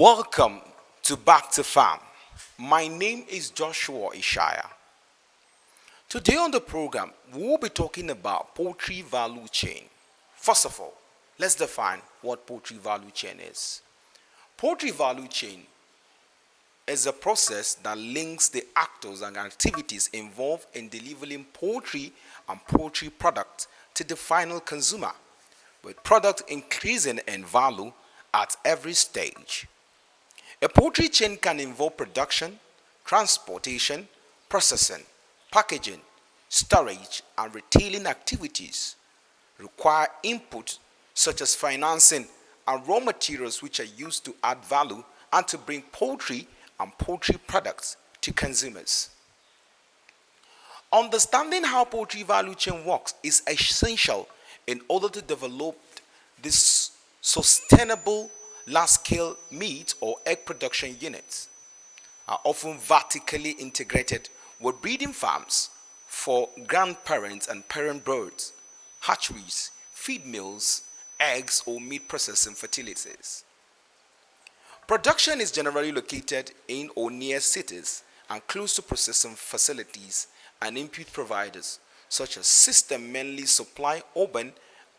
Welcome to Back to Farm. My name is Joshua Ishaya. Today on the program, we'll be talking about poultry value chain. First of all, let's define what poultry value chain is. Poultry value chain is a process that links the actors and activities involved in delivering poultry and poultry products to the final consumer, with product increasing in value at every stage. A poultry chain can involve production, transportation, processing, packaging, storage, and retailing activities. Require input such as financing and raw materials which are used to add value and to bring poultry and poultry products to consumers. Understanding how poultry value chain works is essential in order to develop this sustainable large-scale meat or egg production units. Are often vertically integrated with breeding farms for grandparents and parent birds, hatcheries, feed mills, eggs or meat processing facilities. Production is generally located in or near cities and close to processing facilities and input providers, such as system mainly supply urban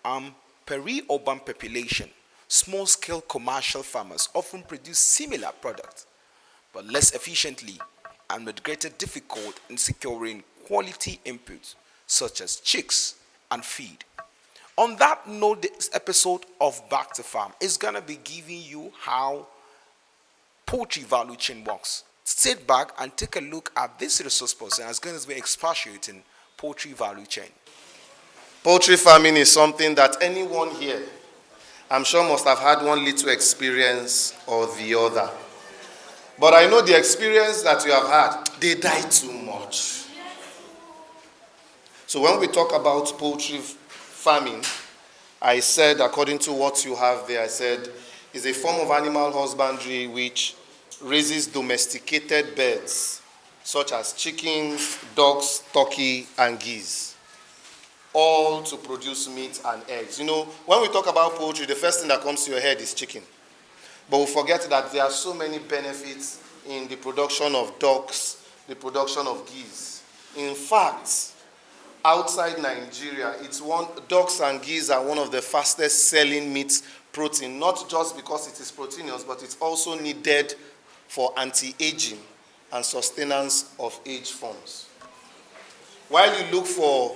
and peri-urban population. Small-scale commercial farmers often produce similar products, but less efficiently and with greater difficulty in securing quality inputs such as chicks and feed. On that note, this episode of Back to Farm is going to be giving you how poultry value chain works. Sit back and take a look at this resource person as going to be expatiating poultry value chain. Poultry farming is something that anyone here, I'm sure, must have had one little experience or the other. But I know the experience that you have had, they die too much. So when we talk about poultry farming, I said, according to what you have there, I said, is a form of animal husbandry which raises domesticated birds, such as chickens, ducks, turkey, and geese, all to produce meat and eggs. You know, when we talk about poultry, the first thing that comes to your head is chicken. But we forget that there are so many benefits in the production of ducks, the production of geese. In fact, outside Nigeria, ducks and geese are one of the fastest selling meat protein, not just because it is proteinous, but it's also needed for anti-aging and sustenance of age forms. While you look for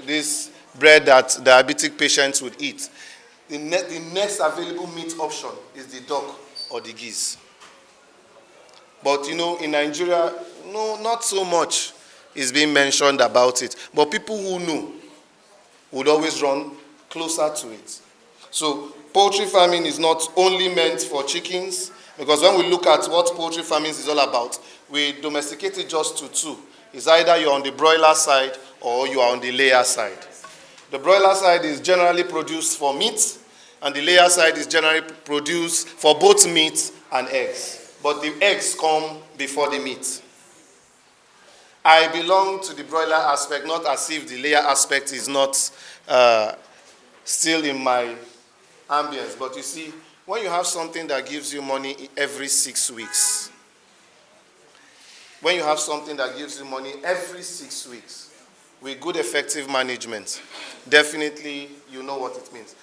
this bread that diabetic patients would eat, the next available meat option is the duck or the geese. But you know, in Nigeria, no, not so much is being mentioned about it. But people who know would always run closer to it. So poultry farming is not only meant for chickens, because when we look at what poultry farming is all about, we domesticate it just to two. It's either you're on the broiler side or you are on the layer side. The broiler side is generally produced for meat, and the layer side is generally produced for both meat and eggs. But the eggs come before the meat. I belong to the broiler aspect, not as if the layer aspect is not still in my ambience. But you see, when you have something that gives you money every 6 weeks, with good effective management, definitely you know what it means.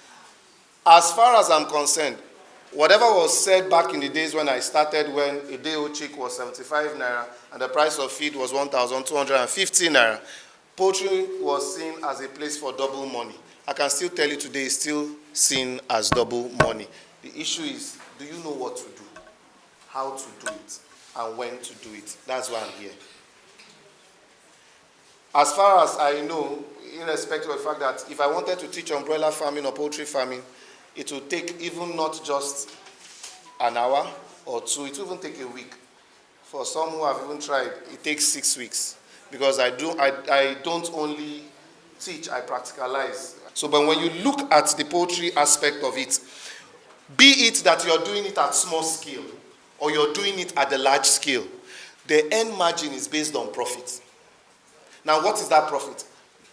As far as I'm concerned, whatever was said back in the days when I started, when a day-old chick was 75 naira and the price of feed was 1,250 naira, poultry was seen as a place for double money. I can still tell you today it's still seen as double money. The issue is, do you know what to do, how to do it, and when to do it? That's why I'm here. As far as I know, irrespective of the fact that if I wanted to teach on broiler farming or poultry farming, it will take even not just an hour or two, it will even take a week. For some who have even tried, it takes 6 weeks. Because I don't only teach, I practicalize. So, but when you look at the poultry aspect of it, be it that you're doing it at small scale or you're doing it at the large scale, the end margin is based on profit. Now, what is that profit?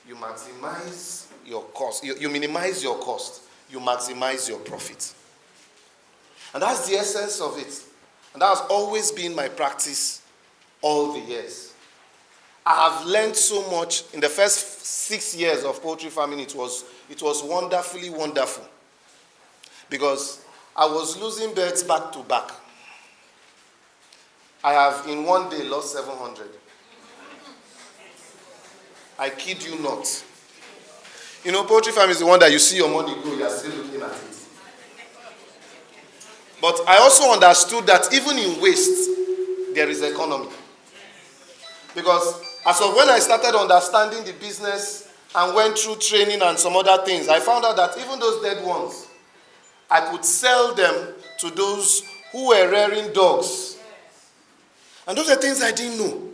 You maximize your cost. You minimize your cost. You maximize your profit. And that's the essence of it. And that has always been my practice all the years. I have learned so much. In the first 6 years of poultry farming, it was wonderfully wonderful. Because I was losing birds back to back. I have in one day lost 700. I kid you not. You know, poultry farm is the one that you see your money go, you are still looking at it. But I also understood that even in waste, there is economy. Because as of when I started understanding the business and went through training and some other things, I found out that even those dead ones, I could sell them to those who were rearing dogs. And those are things I didn't know.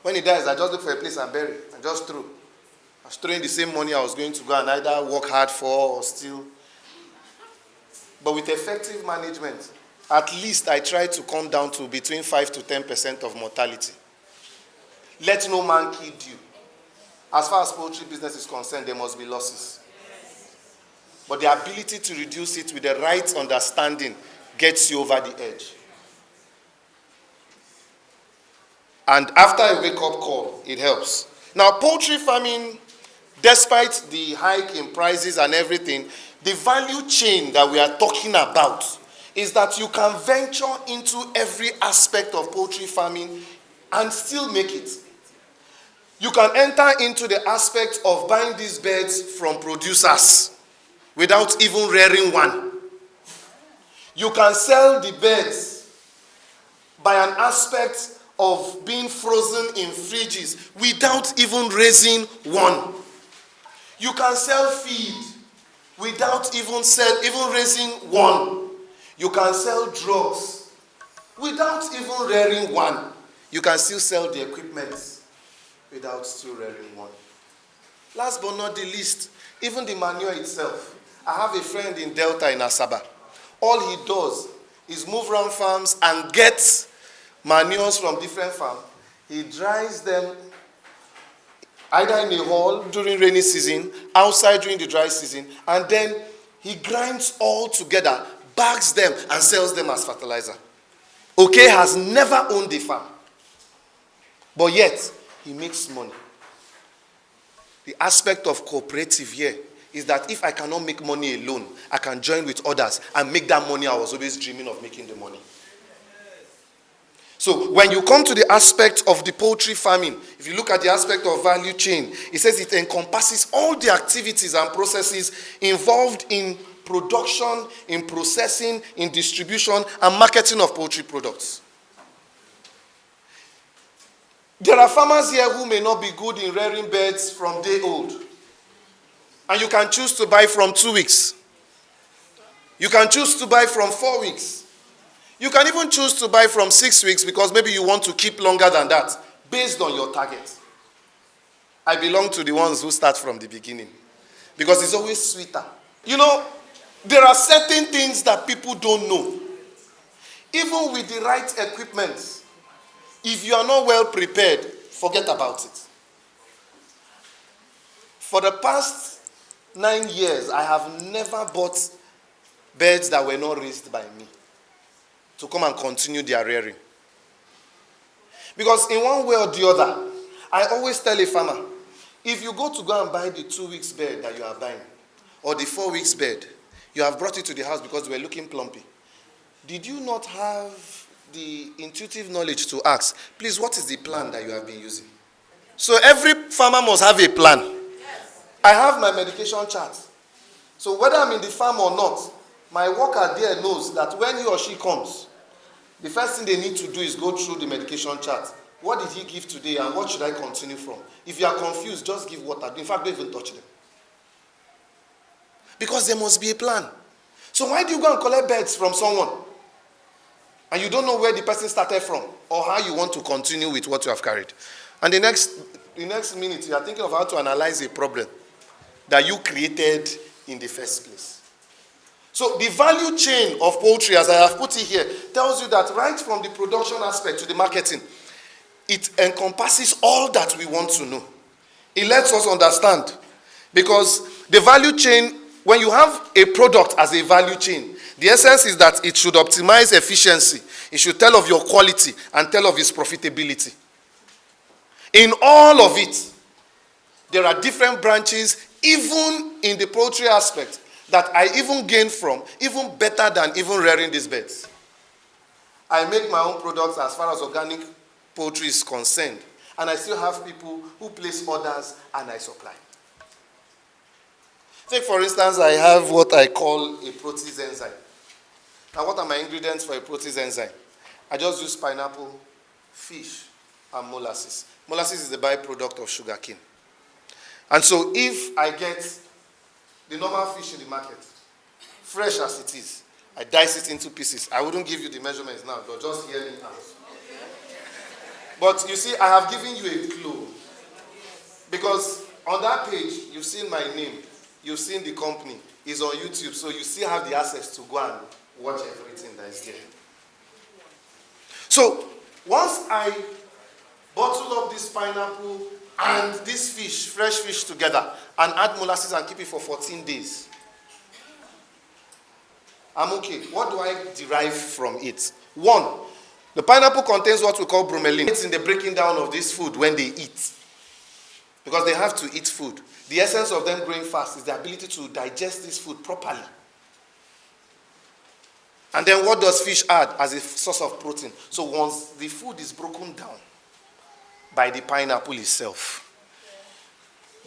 When he dies, I just look for a place and bury it and just throw. I was throwing the same money I was going to go and either work hard for or steal. But with effective management, at least I try to come down to between 5 to 10% of mortality. Let no man kid you. As far as poultry business is concerned, there must be losses. But the ability to reduce it with the right understanding gets you over the edge. And after a wake-up call, it helps. Now, poultry farming, despite the hike in prices and everything, the value chain that we are talking about is that you can venture into every aspect of poultry farming and still make it. You can enter into the aspect of buying these birds from producers without even rearing one. You can sell the birds by an aspect of being frozen in fridges without even raising one. You can sell feed without even raising one. You can sell drugs without even rearing one. You can still sell the equipment without still rearing one. Last but not the least, even the manure itself. I have a friend in Delta in Asaba. All he does is move around farms and get manures from different farms. He dries them either in a hall during rainy season, outside during the dry season, and then he grinds all together, bags them, and sells them as fertilizer. Okay has never owned a farm, but yet he makes money. The aspect of cooperative here is that if I cannot make money alone, I can join with others and make that money I was always dreaming of making the money. So when you come to the aspect of the poultry farming, if you look at the aspect of value chain, it says it encompasses all the activities and processes involved in production, in processing, in distribution, and marketing of poultry products. There are farmers here who may not be good in rearing birds from day old. And you can choose to buy from 2 weeks. You can choose to buy from 4 weeks. You can even choose to buy from 6 weeks because maybe you want to keep longer than that based on your target. I belong to the ones who start from the beginning because it's always sweeter. You know, there are certain things that people don't know. Even with the right equipment, if you are not well prepared, forget about it. For the past 9 years, I have never bought birds that were not raised by me to come and continue their rearing. Because in one way or the other, I always tell a farmer, if you go to go and buy the 2 weeks bird that you are buying, or the 4 weeks bird, you have brought it to the house because they were looking plumpy. Did you not have the intuitive knowledge to ask, please, what is the plan that you have been using? So every farmer must have a plan. Yes. I have my medication chart. So whether I'm in the farm or not, my worker there knows that when he or she comes, the first thing they need to do is go through the medication chart. What did he give today and what should I continue from? If you are confused, just give water. In fact, don't even touch them. Because there must be a plan. So why do you go and collect birds from someone and you don't know where the person started from or how you want to continue with what you have carried? And the next minute, you are thinking of how to analyze a problem that you created in the first place. So the value chain of poultry, as I have put it here, tells you that right from the production aspect to the marketing, it encompasses all that we want to know. It lets us understand. Because the value chain, when you have a product as a value chain, The essence is that it should optimize efficiency. It should tell of your quality and tell of its profitability. In all of it, there are different branches, even in the poultry aspect, that I even gain from, even better than even rearing these birds. I make my own products as far as organic poultry is concerned, and I still have people who place orders and I supply. Take for instance, I have what I call a protease enzyme. Now what are my ingredients for a protease enzyme? I just use pineapple, fish, and molasses. Molasses is the byproduct of sugarcane. And so if I get the normal fish in the market, fresh as it is, I dice it into pieces. I wouldn't give you the measurements now, but just hear me out. But you see, I have given you a clue. Because on that page, you've seen my name. You've seen the company. It's on YouTube, so you still have the access to go and watch everything that is there. So, once I bottle up this pineapple and this fish, fresh fish together, and add molasses and keep it for 14 days, I'm okay. What do I derive from it? One, the pineapple contains what we call bromelain. It's in the breaking down of this food when they eat. Because they have to eat food. The essence of them growing fast is the ability to digest this food properly. And then what does fish add as a source of protein? So once the food is broken down by the pineapple itself,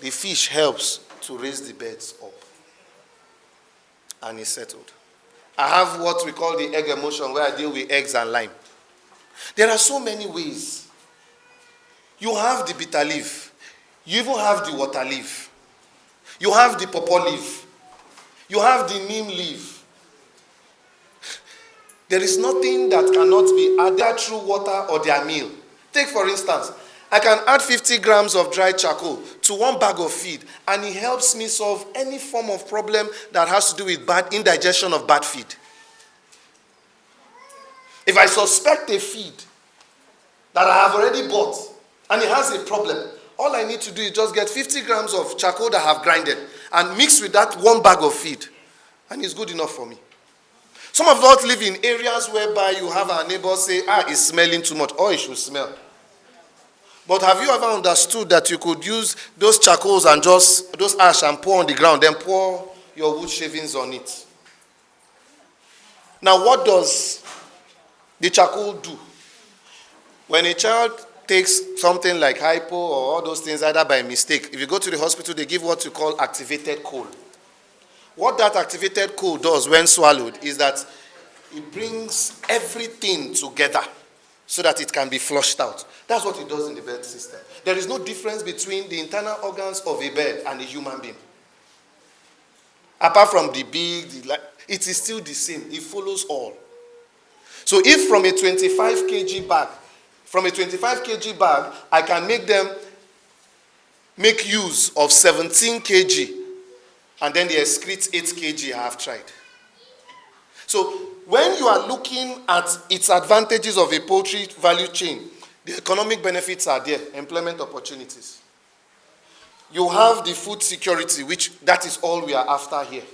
the fish helps to raise the birds up. And it's settled. I have what we call the egg emulsion, where I deal with eggs and lime. There are so many ways. You have the bitter leaf. You even have the water leaf. You have the pawpaw leaf. You have the neem leaf. There is nothing that cannot be added through water or their meal. Take for instance, I can add 50 grams of dry charcoal to 1 bag of feed, and it helps me solve any form of problem that has to do with bad indigestion of bad feed. If I suspect a feed that I have already bought and it has a problem, all I need to do is just get 50 grams of charcoal that I have grinded and mix with that 1 bag of feed, and it's good enough for me. Some of us live in areas whereby you have our neighbors say, it's smelling too much, or it should smell. But have you ever understood that you could use those charcoals and just those ash and pour on the ground, then pour your wood shavings on it? Now, what does the charcoal do? When a child takes something like hypo or all those things, either by mistake, if you go to the hospital, they give what you call activated coal. What that activated coal does when swallowed is that it brings everything together so that it can be flushed out. That's what it does in the bird system. There is no difference between the internal organs of a bird and a human being. Apart from the beak, it is still the same. It follows all. So if from a 25 kg bag, I can make use of 17 kg, and then they excrete 8 kg, I have tried. So when you are looking at its advantages of a poultry value chain, the economic benefits are there, employment opportunities. You have the food security, which that is all we are after here.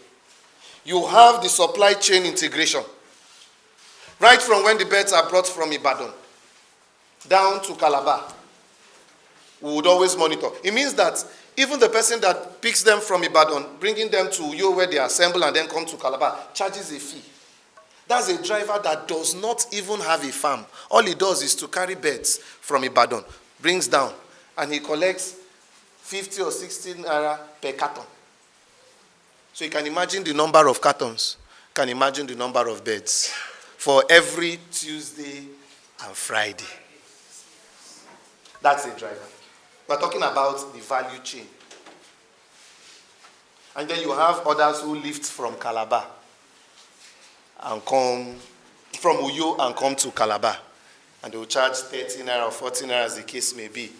You have the supply chain integration. Right from when the birds are brought from Ibadan down to Calabar, we would always monitor. It means that even the person that picks them from Ibadan, bringing them to Uyo where they assemble and then come to Calabar, charges a fee. That's a driver that does not even have a farm. All he does is to carry birds from Ibadan, brings down, and he collects 50 or 60 naira per carton. So you can imagine the number of cartons, can imagine the number of birds for every Tuesday and Friday. That's a driver. We're talking about the value chain. And then you have others who lift from Calabar and come from Uyo and come to Calabar. And they will charge 13 naira or 14 naira as the case may be.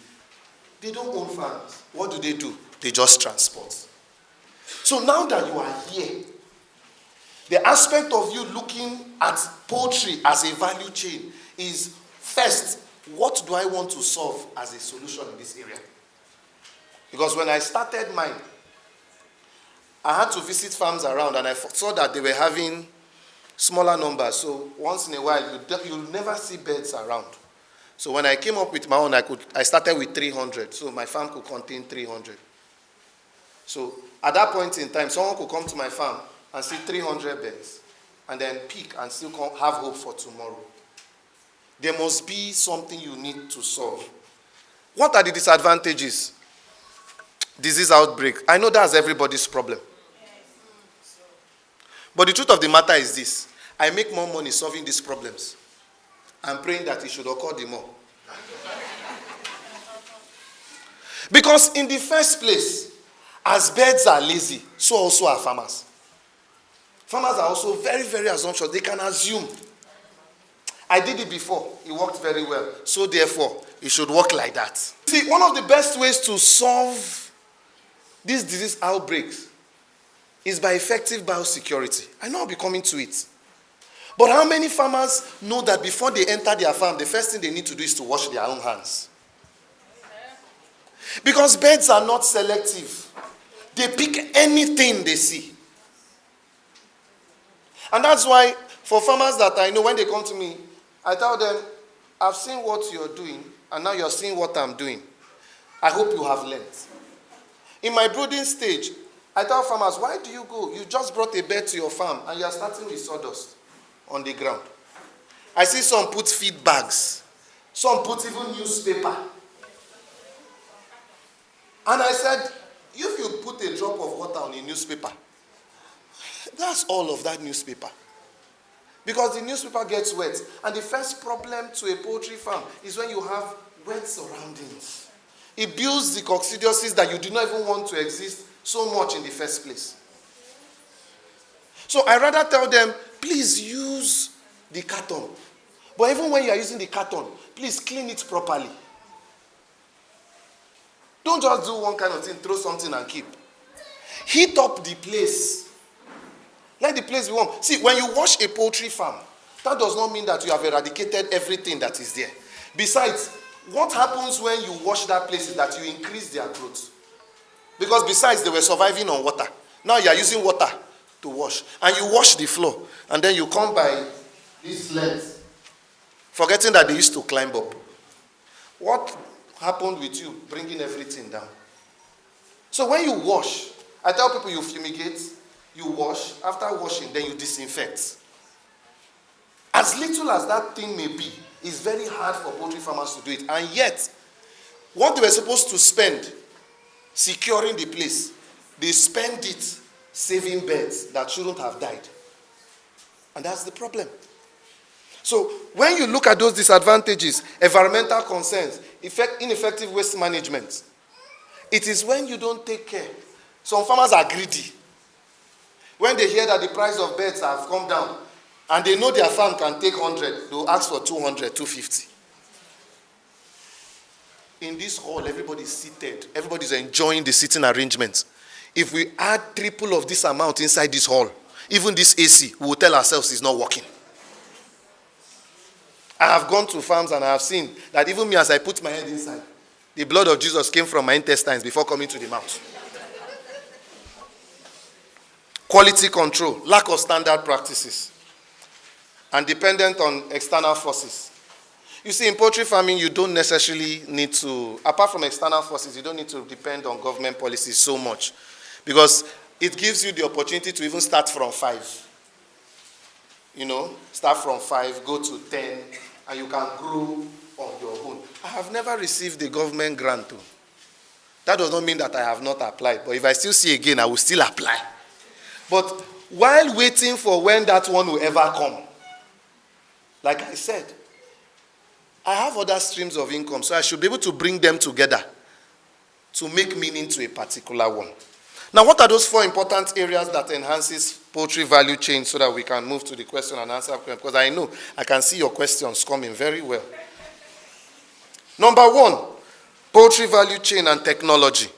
They don't own farms. What do? They just transport. So now that you are here, the aspect of you looking at poultry as a value chain is, first, what do I want to solve as a solution in this area? Because when I started mine, I had to visit farms around and I saw that they were having smaller numbers. So once in a while, you'll never see birds around. So when I came up with my own, I started with 300. So my farm could contain 300. So at that point in time, someone could come to my farm and see 300 birds and then pick and still have hope for tomorrow. There must be something you need to solve. What are the disadvantages? Disease outbreak. I know that's everybody's problem. But the truth of the matter is this. I make more money solving these problems. I'm praying that it should occur the more. Because in the first place, as birds are lazy, so also are farmers. Farmers are also very, very assumptuous. They can assume. I did it before. It worked very well. So therefore, it should work like that. See, one of the best ways to solve these disease outbreaks is by effective biosecurity. I know I'll be coming to it. But how many farmers know that before they enter their farm, the first thing they need to do is to wash their own hands? Because birds are not selective. They pick anything they see. And that's why for farmers that I know, when they come to me, I tell them, I've seen what you're doing, and now you're seeing what I'm doing. I hope you have learned. In my brooding stage, I tell farmers, why do you go? You just brought a bird to your farm, and you're starting with sawdust on the ground. I see some put feed bags. Some put even newspaper. And I said, if you put a drop of water on a newspaper, that's all of that newspaper. Because the newspaper gets wet. And the first problem to a poultry farm is when you have wet surroundings. It builds the coccidiosis that you do not even want to exist so much in the first place. So I rather tell them, please use the carton. But even when you are using the carton, please clean it properly. Don't just do one kind of thing, throw something and keep. Heat up the place. Let the place be warm. See, when you wash a poultry farm, that does not mean that you have eradicated everything that is there. Besides, what happens when you wash that place is that you increase their growth. Because besides, they were surviving on water. Now you are using water to wash. And you wash the floor. And then you come by this length, forgetting that they used to climb up. What happened with you bringing everything down? So when you wash, I tell people you fumigate, you wash. After washing, then you disinfect. As little as that thing may be, it's very hard for poultry farmers to do it. And yet, what they were supposed to spend securing the place, they spend it saving birds that shouldn't have died. And that's the problem. So when you look at those disadvantages, environmental concerns, ineffective waste management, it is when you don't take care. Some farmers are greedy. When they hear that the price of birds have come down, and they know their farm can take 100, they'll ask for 200, 250. In this hall, everybody's seated. Everybody's enjoying the sitting arrangements. If we add triple of this amount inside this hall, even this AC, we will tell ourselves it's not working. I have gone to farms and I have seen that even me, as I put my head inside, the blood of Jesus came from my intestines before coming to the mouth. Quality control, lack of standard practices, and dependent on external forces. You see, in poultry farming, you don't necessarily need to, apart from external forces, you don't need to depend on government policies so much, because it gives you the opportunity to even start from 5. You know, start from 5, go to 10, and you can grow on your own. I have never received a government grant too. That does not mean that I have not applied, but if I still see again, I will still apply. But while waiting for when that one will ever come, like I said, I have other streams of income, so I should be able to bring them together to make meaning to a particular one. Now, what are those 4 important areas that enhances poultry value chain, so that we can move to the question and answer? Because I know I can see your questions coming very well. Number 1, poultry value chain and technology.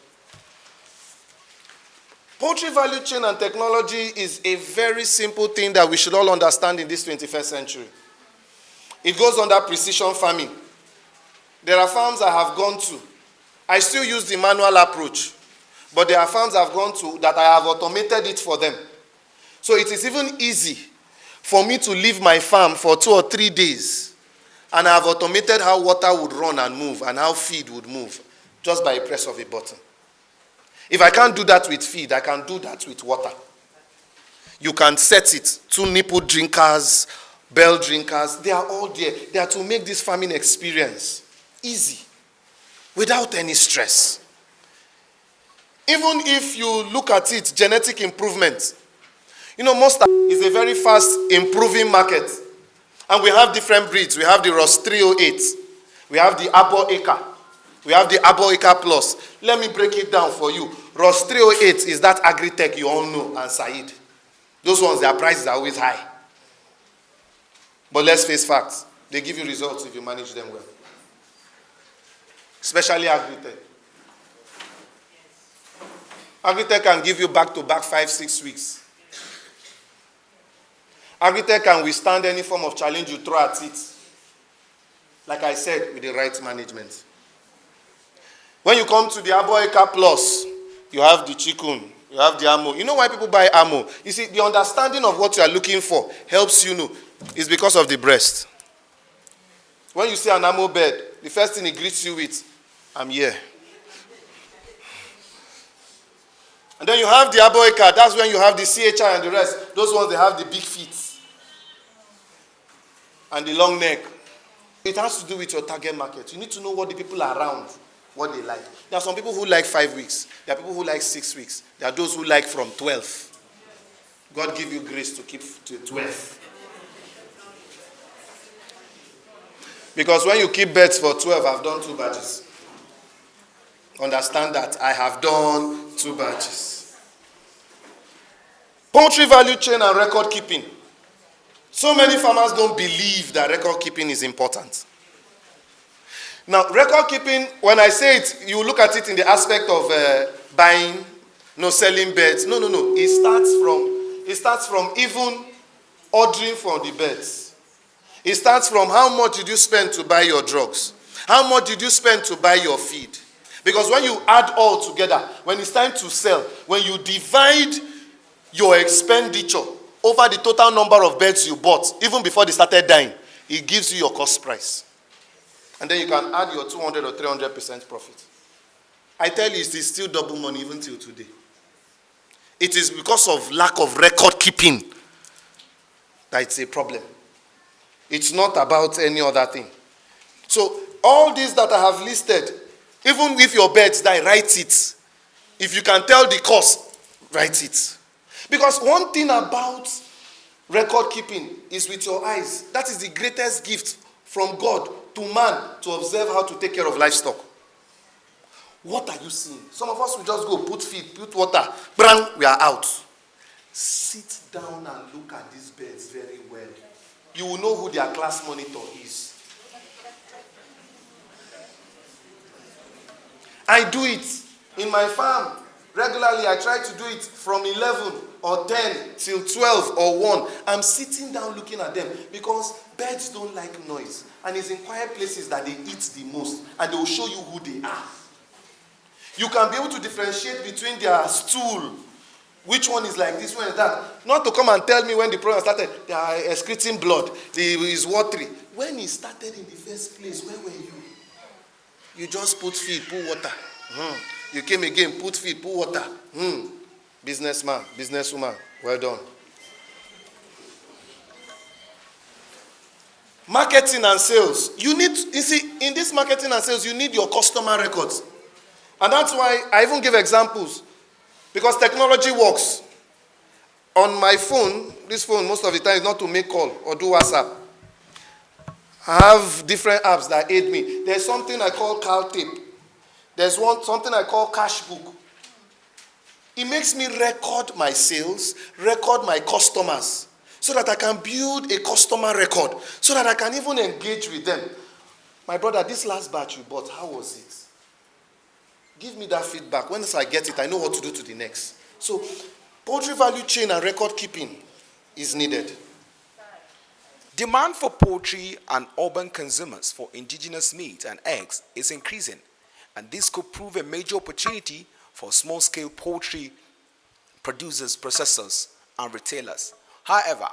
Poultry value chain and technology is a very simple thing that we should all understand in this 21st century. It goes under precision farming. There are farms I have gone to. I still use the manual approach. But there are farms I've gone to that I have automated it for them. So it is even easy for me to leave my farm for 2 or 3 days, and I have automated how water would run and move and how feed would move just by a press of a button. If I can't do that with feed, I can do that with water. You can set it. 2 nipple drinkers, bell drinkers, they are all there. They are to make this farming experience easy, without any stress. Even if you look at it, genetic improvement. Mustard is a very fast improving market. And we have different breeds. We have the Ross 308. We have the Abo Acre. We have the Abo Acre Plus. Let me break it down for you. Ross 308 is that agri-tech you all know, and Said. Those ones, their prices are always high. But let's face facts. They give you results if you manage them well. Especially agri-tech. Agri-tech can give you back-to-back 5-6 weeks. Agri-tech can withstand any form of challenge you throw at it. Like I said, with the right management. When you come to the Abo Acre Plus, you have the chicken, you have the ammo. You know why people buy ammo? You see, the understanding of what you are looking for helps you know. It's because of the breast. When you see an ammo bed, the first thing it greets you with, I'm here. And then you have the Abo Acre. That's when you have the CHI and the rest. Those ones, they have the big feet. And the long neck. It has to do with your target market. You need to know what the people around, what they like. There are some people who like 5 weeks. There are people who like 6 weeks. There are those who like from 12. God give you grace to keep to 12. Because when you keep bets for 12, I've done 2 batches. Understand that I have done 2 batches. Poultry value chain and record keeping. So many farmers don't believe that record keeping is important. Now, record keeping, when I say it, you look at it in the aspect of buying, selling birds. No. It starts from even ordering for the birds. It starts from how much did you spend to buy your drugs? How much did you spend to buy your feed? Because when you add all together, when it's time to sell, when you divide your expenditure over the total number of birds you bought, even before they started dying, it gives you your cost price. And then you can add your 200 or 300% profit. I tell you, it is still double money even till today. It is because of lack of record keeping that it's a problem. It's not about any other thing. So all these that I have listed, even if your birds die, write it. If you can tell the cost, write it. Because one thing about record keeping is with your eyes. That is the greatest gift from God to man, to observe how to take care of livestock. What are you seeing? Some of us will just go put feed, put water, bang, we are out. Sit down and look at these birds very well. You will know who their class monitor is. I do it in my farm. Regularly, I try to do it from 11 or 10 till 12 or 1. I'm sitting down looking at them because birds don't like noise. And it's in quiet places that they eat the most. And they will show you who they are. You can be able to differentiate between their stool. Which one is like this, one is that. Not to come and tell me when the program started, they are excreting blood. It is watery. When it started in the first place, where were you? You just put feed, put water. You came again, put feed, put water. Businessman, businesswoman, well done. Marketing and sales. You see, in this marketing and sales, you need your customer records. And that's why I even give examples. Because technology works. On my phone, this phone most of the time is not to make call or do WhatsApp. I have different apps that aid me. There's something I call CalTape. There's something I call Cashbook. It makes me record my sales, record my customers, so that I can build a customer record, so that I can even engage with them. My brother, this last batch you bought, how was it? Give me that feedback. Once I get it, I know what to do to the next. So, poultry value chain and record keeping is needed. Demand for poultry and urban consumers for indigenous meat and eggs is increasing, and this could prove a major opportunity for small-scale poultry producers, processors, and retailers. However,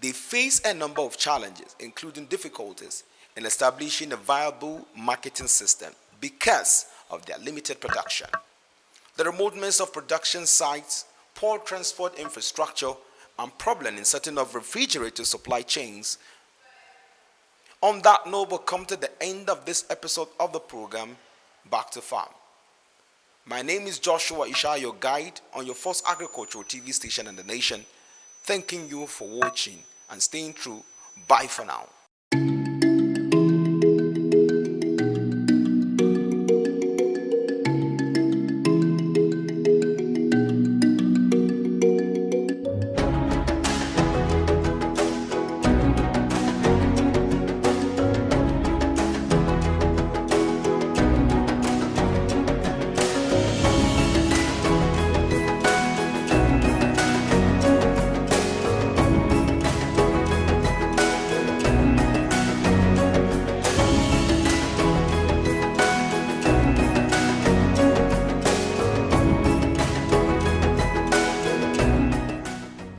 They face a number of challenges, including difficulties in establishing a viable marketing system because of their limited production. The remoteness of production sites, poor transport infrastructure, and problem in setting up refrigerator supply chains. On that note, we'll come to the end of this episode of the program, Back to Farm. My name is Joshua Isha, your guide on your first agricultural TV station in the nation. Thanking you for watching and staying true. Bye for now.